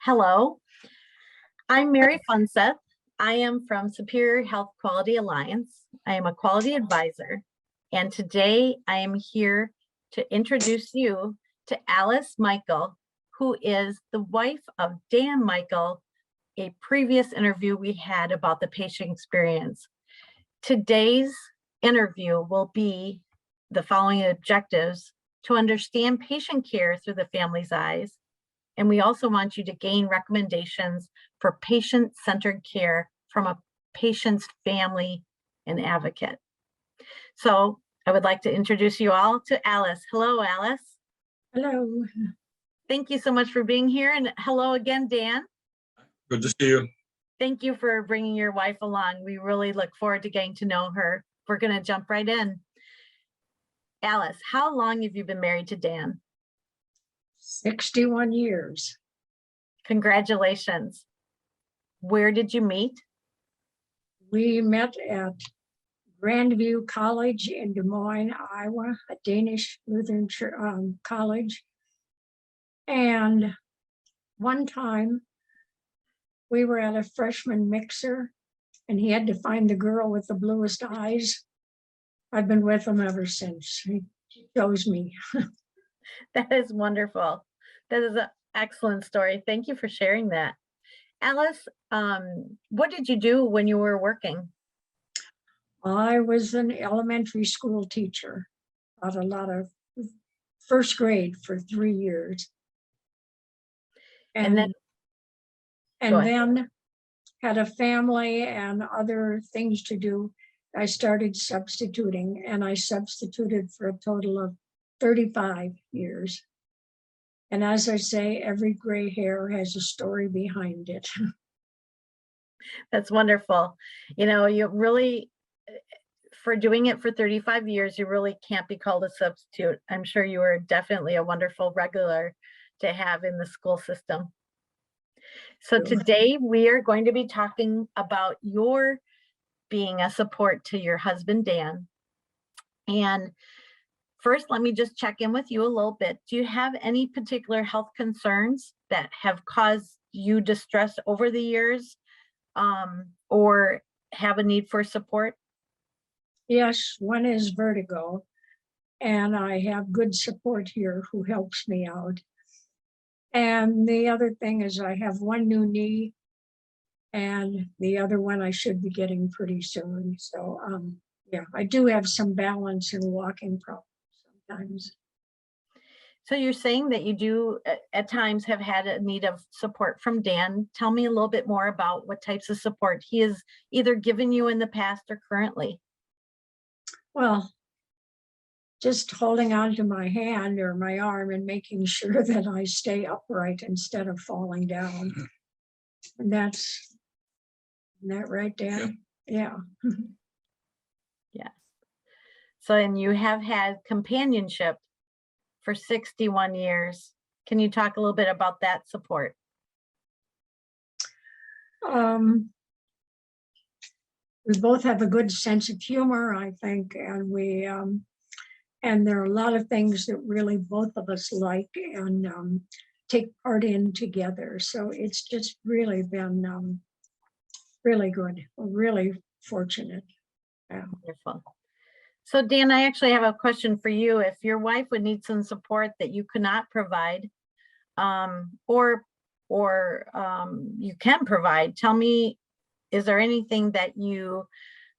Hello, I'm Mary Funseth. I am from Superior Health Quality Alliance. I am a quality advisor, and today I am here to introduce you to Alice Mikel, who is the wife of Dan Mikel, a previous interview we had about the patient experience. Today's interview will be the following objectives: to understand patient care through the family's eyes. And we also want you to gain recommendations for patient-centered care from a patient's family and advocate. So I would like to introduce you all to Alice. Hello, Alice. Hello. Thank you so much for being here. And hello again, Dan. Good to see you. Thank you for bringing your wife along. We really look forward to getting to know her. We're going to jump right in. Alice, how long have you been married to Dan? 61 years. Congratulations. Where did you meet? We met at Grandview College in Des Moines, Iowa, a Danish Lutheran college. And one time we were at a freshman mixer and he had to find the girl with the bluest eyes. I've been with him ever since. He chose me. That is wonderful. That is an excellent story. Thank you for sharing that. Alice, what did you do when you were working? I was an elementary school teacher, taught a lot of first grade for 3 years. And then had a family and other things to do. I started substituting, and I substituted for a total of 35 years. And as I say, every gray hair has a story behind it. That's wonderful. You know, you really, for doing it for 35 years, you really can't be called a substitute. I'm sure you were definitely a wonderful regular to have in the school system. So today we are going to be talking about your being a support to your husband, Dan. And first, let me just check in with you a little bit. Do you have any particular health concerns that have caused you distress over the years, or have a need for support? Yes, one is vertigo, and I have good support here who helps me out. And the other thing is I have one new knee, and the other one I should be getting pretty soon. So yeah, I do have some balance and walking problems sometimes. So you're saying that you do at times have had a need of support from Dan. Tell me a little bit more about what types of support he has either given you in the past or currently. Well, just holding on to my hand or my arm and making sure that I stay upright instead of falling down. And that's, isn't that right, Dan? Yeah. Yes. So, and you have had companionship for 61 years. Can you talk a little bit about that support? We both have a good sense of humor, I think, and and there are a lot of things that really both of us like and take part in together. So it's just really been really good. We're really fortunate. Yeah. Wonderful. So Dan, I actually have a question for you. If your wife would need some support that you could not provide, or you can provide, tell me, is there anything that you,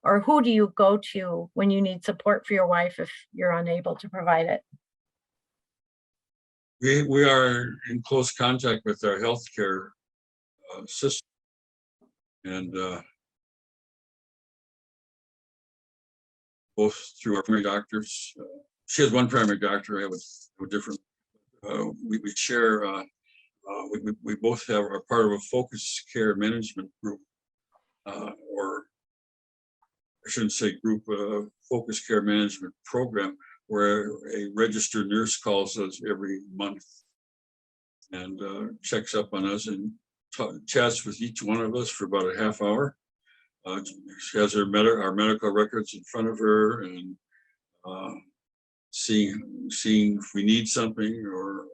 or who do you go to when you need support for your wife if you're unable to provide it? We are in close contact with our healthcare system, and both through our primary doctors. She has one primary doctor. I have a different. We share. We both are part of a focus care management group, or I shouldn't say group, focus care management program, where a registered nurse calls us every month and checks up on us and chats with each one of us for about a half hour. She has our medical records in front of her, and seeing if we need something or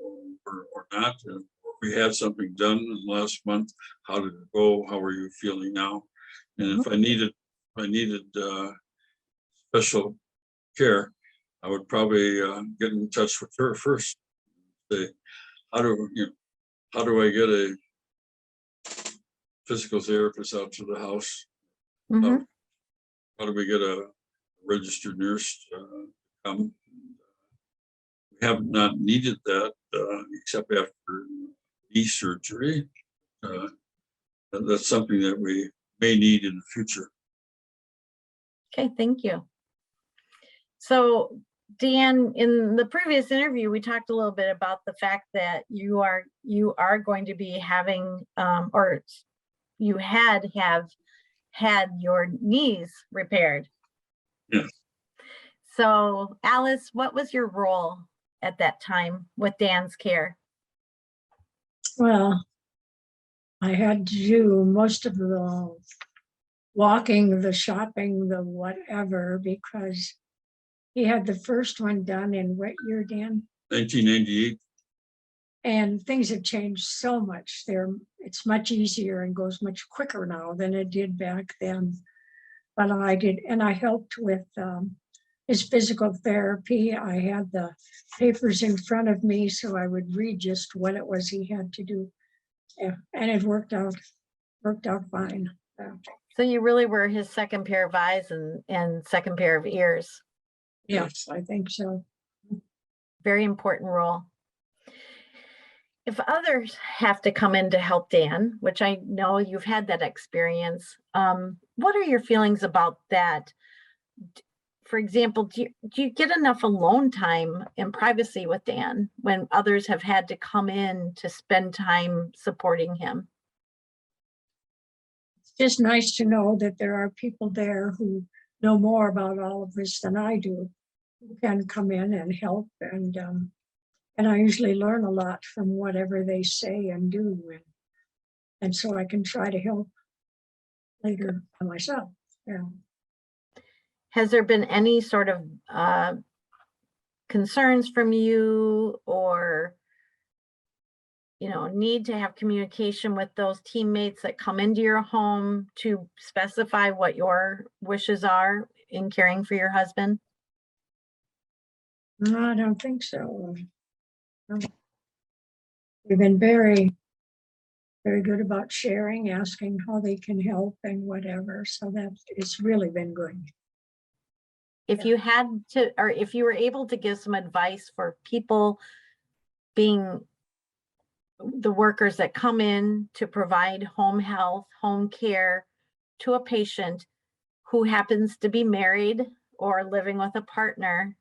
not, or we had something done in the last month. How did it go? How are you feeling now? And if I needed special care, I would probably get in touch with her first. Say, how do I get a physical therapist out to the house? Mhm. How do we get a registered nurse to come? We have not needed that except after knee surgery. That's something that we may need in the future. Okay, thank you. So Dan, in the previous interview, we talked a little bit about the fact that you are going to be having or you have had your knees repaired. Yes. So Alice, what was your role at that time with Dan's care? Well, I had to do most of the walking, the shopping, the whatever, because he had the first one done in what year, Dan? 1998. And things have changed so much there. It's much easier and goes much quicker now than it did back then. But I did, and I helped with his physical therapy. I had the papers in front of me, so I would read just what it was he had to do. Yeah, and it worked out fine. So you really were his second pair of eyes and second pair of ears. Yes, I think so. Very important role. If others have to come in to help Dan, which I know you've had that experience, what are your feelings about that? For example, do you get enough alone time and privacy with Dan when others have had to come in to spend time supporting him? It's just nice to know that there are people there who know more about all of this than I do, who can come in and help. And I usually learn a lot from whatever they say and do. And so I can try to help later by myself. Yeah. Has there been any sort of concerns from you or need to have communication with those teammates that come into your home to specify what your wishes are in caring for your husband? No, I don't think so. No. We've been very, very good about sharing, asking how they can help and whatever. So it's really been good. If you had to, or if you were able to give some advice for people being the workers that come in to provide home health, home care to a patient who happens to be married or living with a partner,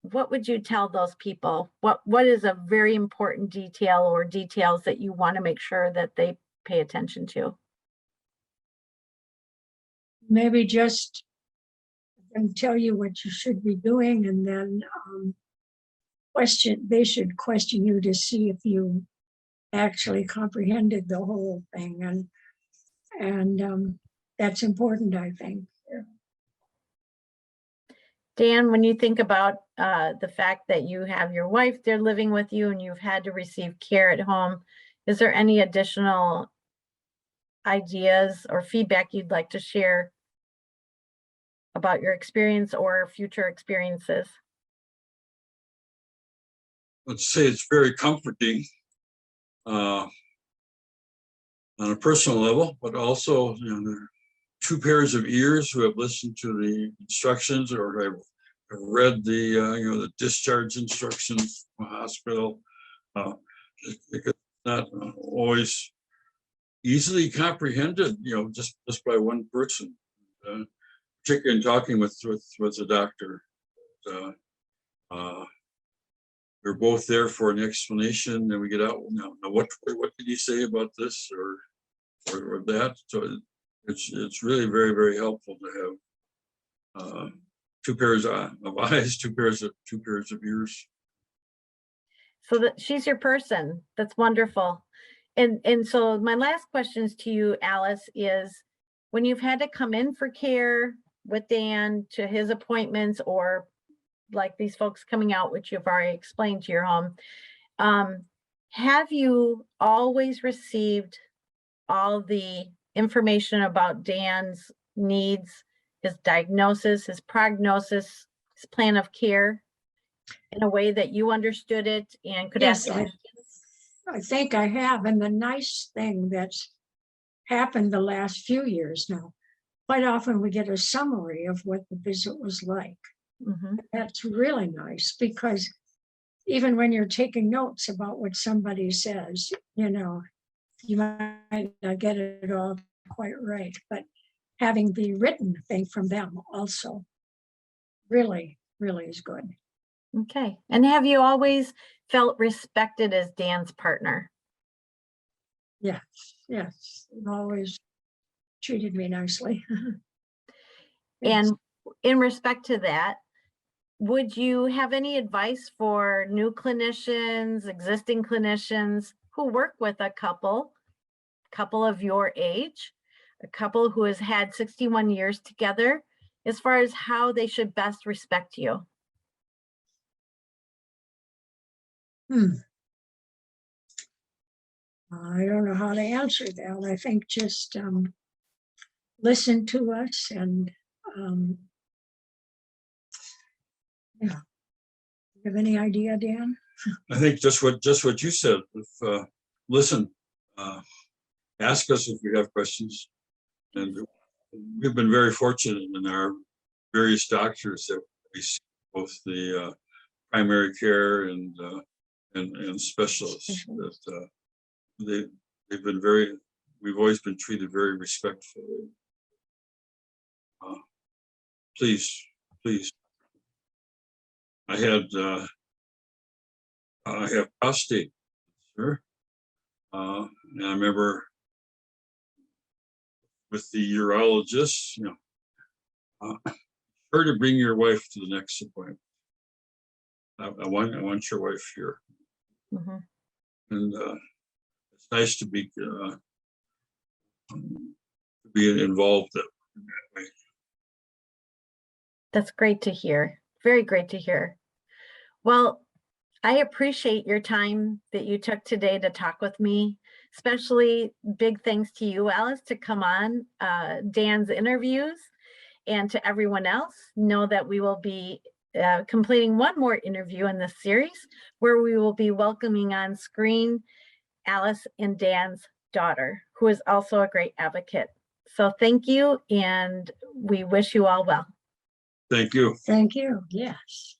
what would you tell those people? What is a very important detail or details that you want to make sure that they pay attention to? Maybe just them tell you what you should be doing, and then they should question you to see if you actually comprehended the whole thing. And that's important, I think. Dan, when you think about the fact that you have your wife there living with you and you've had to receive care at home, is there any additional ideas or feedback you'd like to share about your experience or future experiences? Let's say it's very comforting on a personal level, but also, there are two pairs of ears who have listened to the instructions or have read the the discharge instructions from the hospital. It's not always easily comprehended, just by one person, particularly in talking with the doctor. We're both there for an explanation, and we get out. Now, what did he say about this or that? So it's really very, very helpful to have two pairs of eyes, two pairs of ears. So that she's your person. That's wonderful. And so my last questions to you, Alice, is when you've had to come in for care with Dan to his appointments, or like these folks coming out, which you've already explained to your home, have you always received all the information about Dan's needs, his diagnosis, his prognosis, his plan of care in a way that you understood it and could ask Yes, questions? I think I have. And the nice thing that's happened the last few years now, quite often we get a summary of what the visit was like. Mhm. That's really nice because even when you're taking notes about what somebody says, you might not get it all quite right, but having the written thing from them also really, really is good. Okay. And have you always felt respected as Dan's partner? Yes, yes, they've always treated me nicely. Yes. And in respect to that, would you have any advice for new clinicians, existing clinicians who work with a couple of your age, a couple who has had 61 years together, as far as how they should best respect you? Hmm. I don't know how to answer that. I think just listen to us and yeah. You have any idea, Dan? I think just what you said, if, listen, ask us if you have questions. And we've been very fortunate in our various doctors that we see, both the primary care and specialists, that they've been very, we've always been treated very respectfully. Please, please. I have prostate cancer. And I remember with the urologist, sure to bring your wife to the next appointment. I want your wife here. Mhm. And it's nice to be involved in that way. That's great to hear. Very great to hear. Well, I appreciate your time that you took today to talk with me, especially big thanks to you, Alice, to come on Dan's interviews, and to everyone else. Know that we will be completing one more interview in this series where we will be welcoming on screen Alice and Dan's daughter, who is also a great advocate. So thank you, and we wish you all well. Thank you. Thank you. Yes.